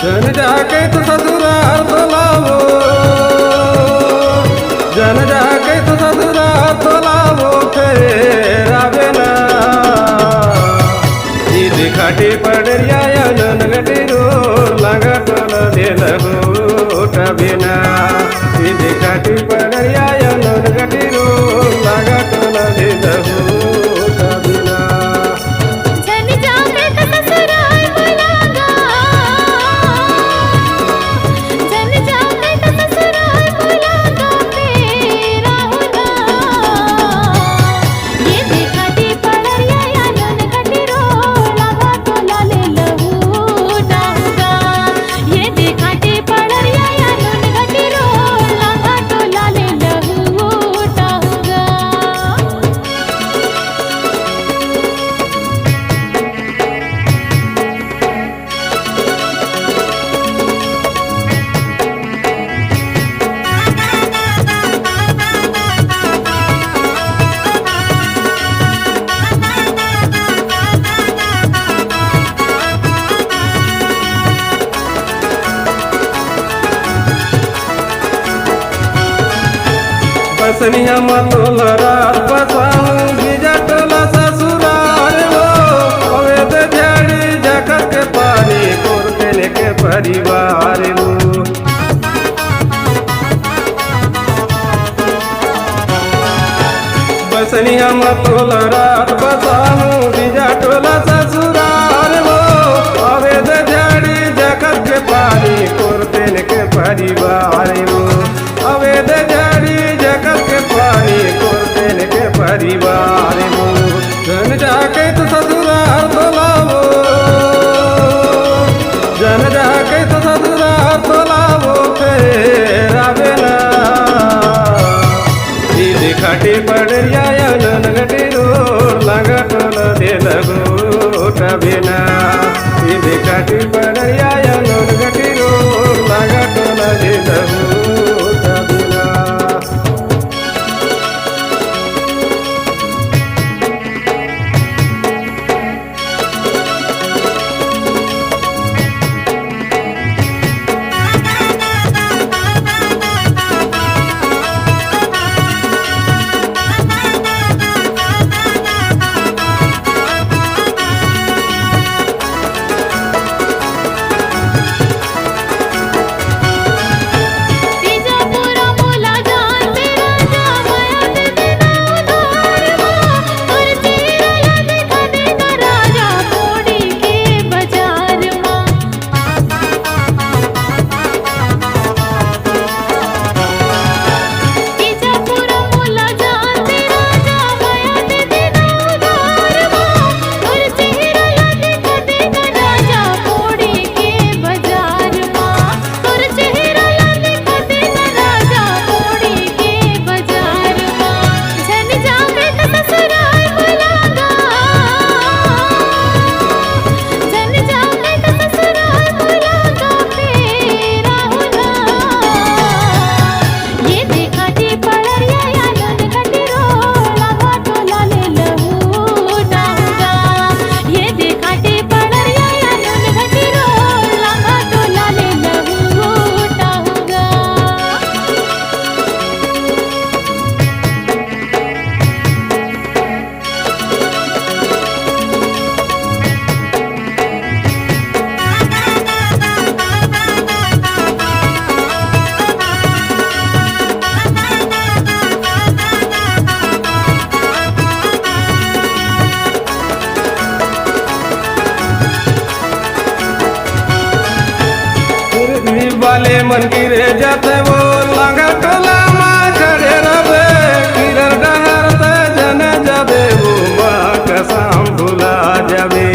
जन जाके तो ससुराल बुलावो, जन जाके तो ससुराल बुलावो, फिर आवे ना ईद खाटी पड़रिया नन गटी रो लगा टोल दे लगो टबिना ईद खाटी पड़रिया नन गटी रो लगा टोल दे लगो टबिना बसनिया मतोल रात बसाऊं बीजा टोला ससुराल वो अवैध झाड़ी जकत के पानी कोरते के परिवार वो बसनिया मतोल रात बसाऊं बीजा टोला ससुराल वो अवैध झाड़ी जकत के पानी कोरते के परिवार वो अवैध झाड़ी जगत के पानी कोरते के परिवार वो जन जाके तो ससुराल बुलावो, जन जाके तो ससुराल बुलावो, फिर आवे ना ईद खाटी पड़रिया नन गटी रो लगा टोल दे लगो टबिना ईद खाटी पड़रिया नन गटी रो लगा टोल दे लगो टबिना वाले मन गिरे जाते वो लंगा टोला माँ खड़े रहे किरण डहरते जने जाबे वो माँ कसम भुला जाबे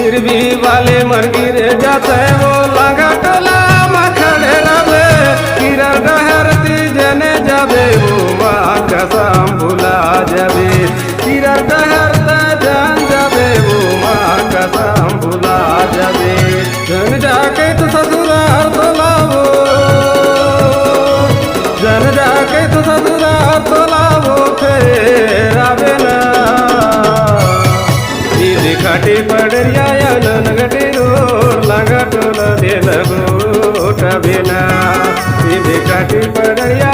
गिरवी वाले मन गिरे जाते वो लांगा टोला में खड़े रवे गिरा डहरती जने जाबे वो माँ कसम भुला जाबे गिरा डहरता जान जाबे वो माँ कसम भुला जाबे जन जाके तो ससुराल तो लावो जन जाके तो ससुराल तो लावो फिर आवे ना घाटी पड़रिया नगटी रोड लांगा टोला दे लगो टबेना घाटी पड़रिया